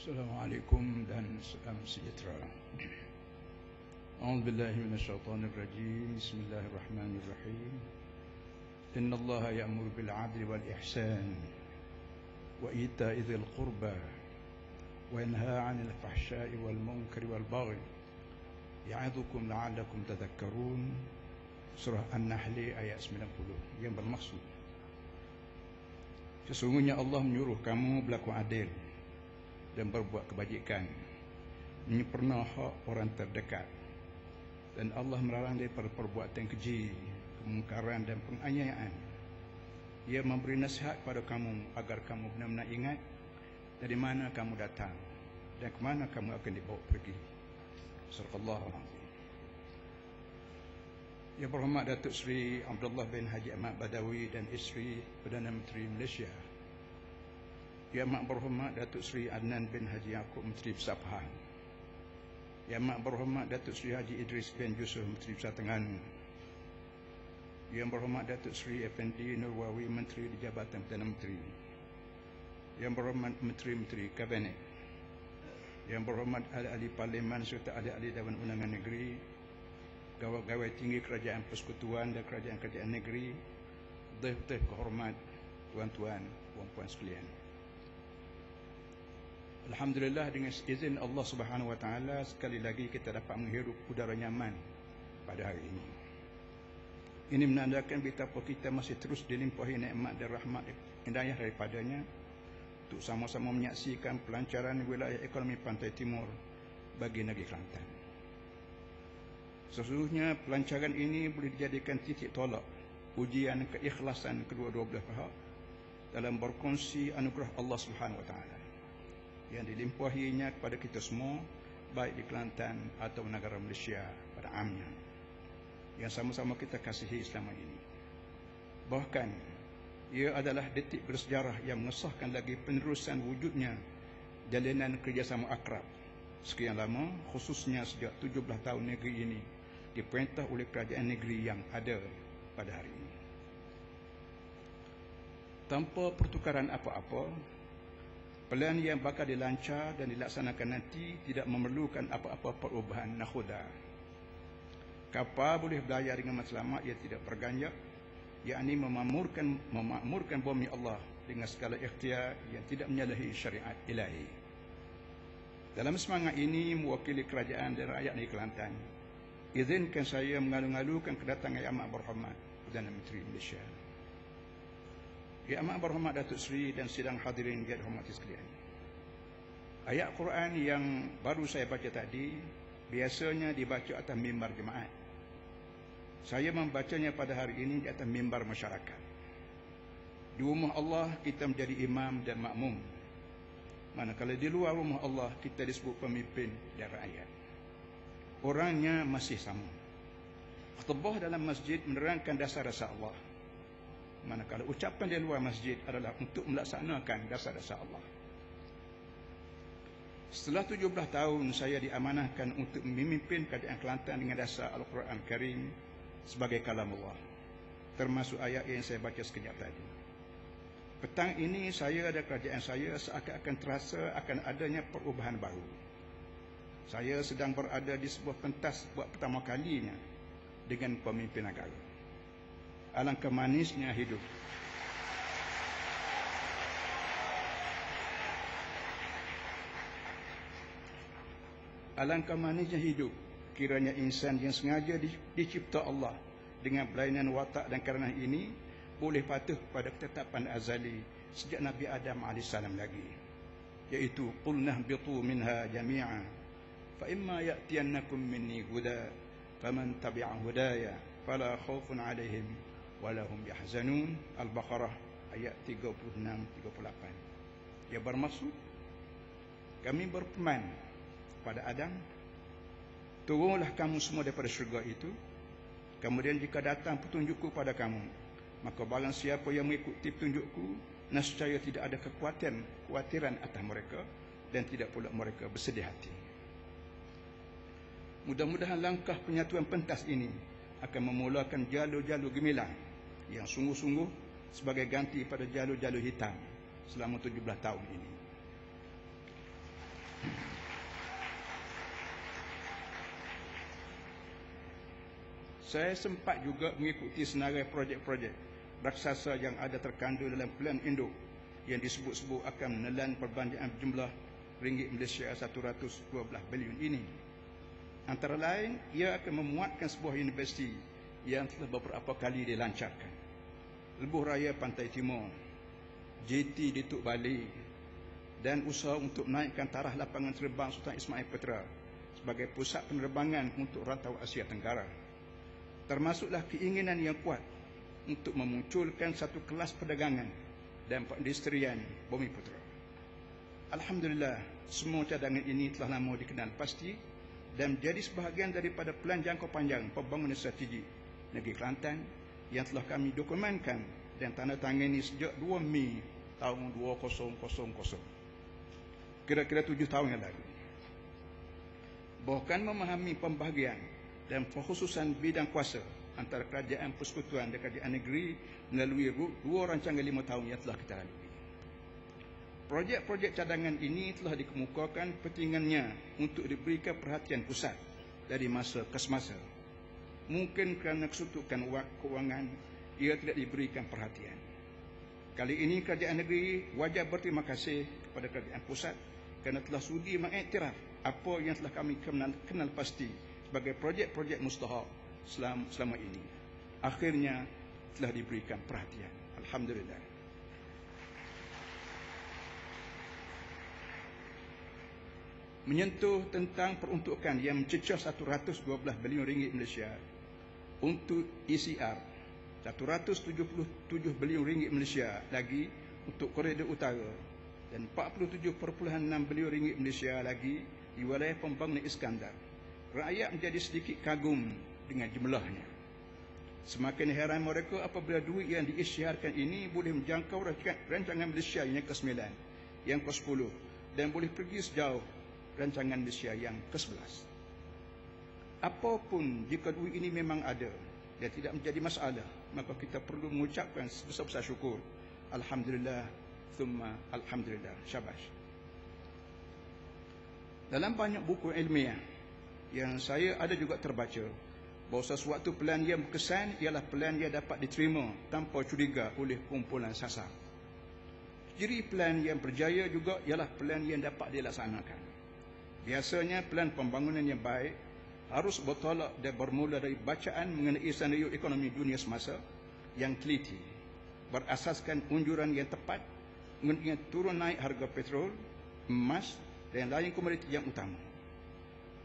Assalamualaikum dan salam sejahtera. A'udzubillahi minasyaitonir rajim. Bismillahirrahmanirrahim. Innallaha ya'muru bil 'adli wal ihsan wa ita'i dzil qurba wa yanha 'anil fahsya'i wal munkari wal baghi ya'idzukum la'allakum tadhakkarun. Surah An-Nahl ayat 90 yang bermaksud sesungguhnya Allah menyuruh kamu berlaku adil dan berbuat kebajikan, menyempurna hak orang terdekat, dan Allah melarang daripada perbuatan keji, kemungkaran dan penganiayaan. Ia memberi nasihat pada kamu agar kamu benar-benar ingat dari mana kamu datang dan ke mana kamu akan dibawa pergi. Surah Yang berhormat Datuk Seri Abdullah bin Haji Ahmad Badawi dan isteri Perdana Menteri Malaysia, Yang Amat Berhormat Datuk Seri Adnan bin Haji Yaakob Menteri Besar Pahang, Yang Amat Berhormat Datuk Seri Haji Idris bin Yusof Menteri Besar Terengganu, Yang Berhormat Datuk Seri Effendi Nurwawi Menteri di Jabatan Perdana Menteri, Yang Berhormat Menteri-Menteri Kabinet, Yang Berhormat ahli-ahli Parlimen serta ahli-ahli Dewan Undangan Negeri, Gawai tinggi Kerajaan Persekutuan dan Kerajaan-Kerajaan Negeri, Deh-deh kehormat, tuan-tuan, puan-puan sekalian. Alhamdulillah, dengan izin Allah Subhanahu Wa Taala sekali lagi kita dapat menghirup udara nyaman pada hari ini. Ini menandakan betapa kita masih terus dilimpahi nikmat dan rahmat hidayah daripadanya untuk sama-sama menyaksikan pelancaran wilayah ekonomi Pantai Timur bagi negeri Kelantan. Sesungguhnya pelancaran ini boleh dijadikan titik tolak ujian keikhlasan kedua-dua belah pihak dalam berkongsi anugerah Allah Subhanahu Wa Taala yang dilimpahinya kepada kita semua, baik di Kelantan atau negara Malaysia pada amnya, yang sama-sama kita kasihi selama ini. Bahkan ia adalah detik bersejarah yang mengesahkan lagi penerusan wujudnya jalinan kerjasama akrab sekian lama, khususnya sejak 17 tahun negeri ini diperintah oleh kerajaan negeri yang ada pada hari ini. Tanpa pertukaran apa-apa, pilihan yang bakal dilancar dan dilaksanakan nanti tidak memerlukan apa-apa perubahan nakhoda. Kapal boleh berlayar dengan selamat, ia tidak berganjak, yakni memakmurkan bumi Allah dengan segala ikhtiar yang tidak menyalahi syariat ilahi. Dalam semangat ini, mewakili kerajaan dan rakyat di Kelantan, izinkan saya mengalu-alukan kedatangan Yang Amat Berhormat Perdana Menteri Malaysia, Yang Amat Berhormat Datuk Seri dan sidang hadirin yang dihormati sekalian. Ayat Quran yang baru saya baca tadi biasanya dibaca atas mimbar jemaat. Saya membacanya pada hari ini di atas mimbar masyarakat. Di rumah Allah kita menjadi imam dan makmum, manakala di luar rumah Allah kita disebut pemimpin dan rakyat. Orangnya masih sama. Khutbah dalam masjid menerangkan dasar-dasar Allah, manakala ucapan di luar masjid adalah untuk melaksanakan dasar-dasar Allah. Setelah 17 tahun saya diamanahkan untuk memimpin kerajaan Kelantan dengan dasar Al-Quran Karim sebagai kalam Allah, termasuk ayat yang saya baca sekejap tadi. Petang ini saya dan kerajaan saya seakan-akan terasa akan adanya perubahan baru. Saya sedang berada di sebuah pentas buat pertama kalinya dengan pemimpin negara. Alangkah manisnya hidup. Alangkah manisnya hidup kiranya insan yang sengaja dicipta Allah dengan berlainan watak dan kerana ini boleh patuh pada ketetapan azali sejak Nabi Adam AS lagi, iaitu qulna bitu minha jami'a fa imma ya'tiyannakum minni huda faman tabi'a hudaya fala khaufun 'alaihim walahum yahzanun. Al-Baqarah ayat 36-38. Ia bermaksud kami berfirman pada Adam, turunlah kamu semua daripada syurga itu, kemudian jika datang petunjukku pada kamu, maka barang siapa yang mengikuti petunjukku, nescaya tidak ada kekhawatiran atas mereka dan tidak pula mereka bersedih hati. Mudah-mudahan langkah penyatuan pentas ini akan memulakan jalur-jalur gemilang yang sungguh-sungguh sebagai ganti pada jalur-jalur hitam selama 17 tahun ini. Saya sempat juga mengikuti senarai projek-projek raksasa yang ada terkandung dalam Pelan Induk yang disebut-sebut akan menelan perbelanjaan jumlah ringgit Malaysia 112 bilion ini. Antara lain, ia akan memuatkan sebuah universiti yang telah beberapa kali dilancarkan. Lebuh Raya Pantai Timur, JT di Tuk Bali, dan usaha untuk menaikkan taraf lapangan terbang Sultan Ismail Petra sebagai pusat penerbangan untuk rantau Asia Tenggara. Termasuklah keinginan yang kuat untuk memunculkan satu kelas perdagangan dan perindustrian Bumiputra. Alhamdulillah, semua cadangan ini telah lama dikenal pasti dan menjadi sebahagian daripada pelan jangka panjang pembangunan strategi negeri Kelantan yang telah kami dokumenkan dan tandatangani sejak 2 Mei tahun 2000. Kira-kira 7 tahun yang lalu. Bahkan memahami pembahagian dan pengkhususan bidang kuasa antara kerajaan persekutuan dan kerajaan negeri melalui 2 rancangan 5 tahun yang telah kita lalui. Projek-projek cadangan ini telah dikemukakan pentingannya untuk diberikan perhatian pusat dari masa ke semasa. Mungkin kerana kesuntukan kewangan, ia tidak diberikan perhatian. Kali ini kerajaan negeri wajib berterima kasih kepada kerajaan pusat kerana telah sudi mengiktiraf apa yang telah kami kenal pasti sebagai projek-projek mustahak selama ini. Akhirnya telah diberikan perhatian. Alhamdulillah. Menyentuh tentang peruntukan yang mencecah 112 bilion ringgit Malaysia untuk ECR, 177 bilion ringgit Malaysia lagi untuk koridor utara dan 47.6 bilion ringgit Malaysia lagi di wilayah pembangunan Iskandar. Rakyat menjadi sedikit kagum dengan jumlahnya. Semakin heran mereka apabila duit yang diisytiharkan ini boleh menjangkau rancangan Malaysia yang ke-9, yang ke-10 dan boleh pergi sejauh rancangan Malaysia yang ke-11. Apapun jika duit ini memang ada dan tidak menjadi masalah, maka kita perlu mengucapkan sebesar-besar syukur. Alhamdulillah, thumma alhamdulillah, syabash. Dalam banyak buku ilmiah yang saya ada juga terbaca bahawa sesuatu pelan yang berkesan ialah pelan yang dapat diterima tanpa curiga oleh kumpulan sasar. Ciri pelan yang berjaya juga ialah pelan yang dapat dilaksanakan. Biasanya pelan pembangunan yang baik harus bertolak dan bermula dari bacaan mengenai senario ekonomi dunia semasa yang teliti, berasaskan unjuran yang tepat mengenai turun naik harga petrol, emas dan lain komoditi yang utama.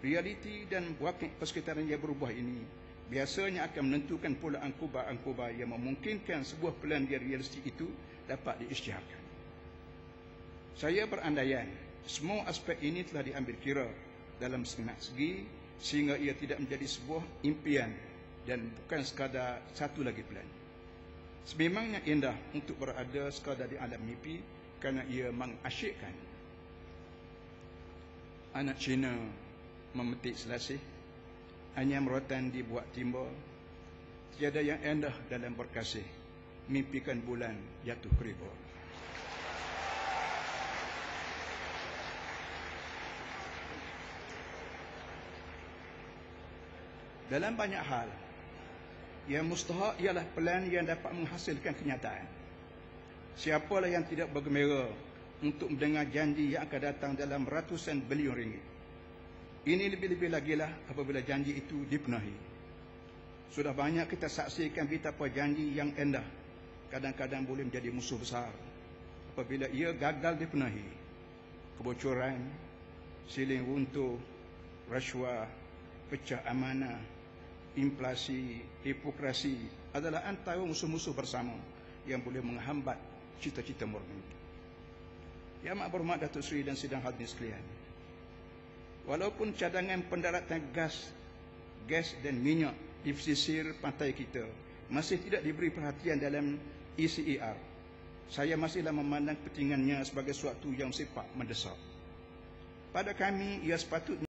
Realiti dan wakil persekitaran yang berubah ini biasanya akan menentukan pula angkuba-angkuba yang memungkinkan sebuah pelan yang realistik itu dapat diisytiharkan. Saya berandaian semua aspek ini telah diambil kira dalam segenap segi sehingga ia tidak menjadi sebuah impian dan bukan sekadar satu lagi pelan. Sememangnya indah untuk berada sekadar di alam mimpi kerana ia mengasyikkan. Anak Cina memetik selasih, hanya merotan dibuat timba, tiada yang indah dalam berkasih, mimpikan bulan jatuh riba. Dalam banyak hal, yang mustahak ialah pelan yang dapat menghasilkan kenyataan. Siapalah yang tidak bergembira untuk mendengar janji yang akan datang dalam ratusan bilion ringgit. Ini lebih-lebih lagi lah apabila janji itu dipenuhi. Sudah banyak kita saksikan betapa janji yang indah kadang-kadang boleh menjadi musuh besar apabila ia gagal dipenuhi. Kebocoran, siling runtuh, rasuah, pecah amanah, inflasi, hipokrasi adalah antara musuh-musuh bersama yang boleh menghambat cita-cita murni. Yang amat berhormat Datuk Seri dan sidang hadirin sekalian, walaupun cadangan pendaratan gas dan minyak di pesisir pantai kita masih tidak diberi perhatian dalam ECER, saya masihlah memandang pentingannya sebagai suatu yang sifat mendesak. Pada kami, ia sepatutnya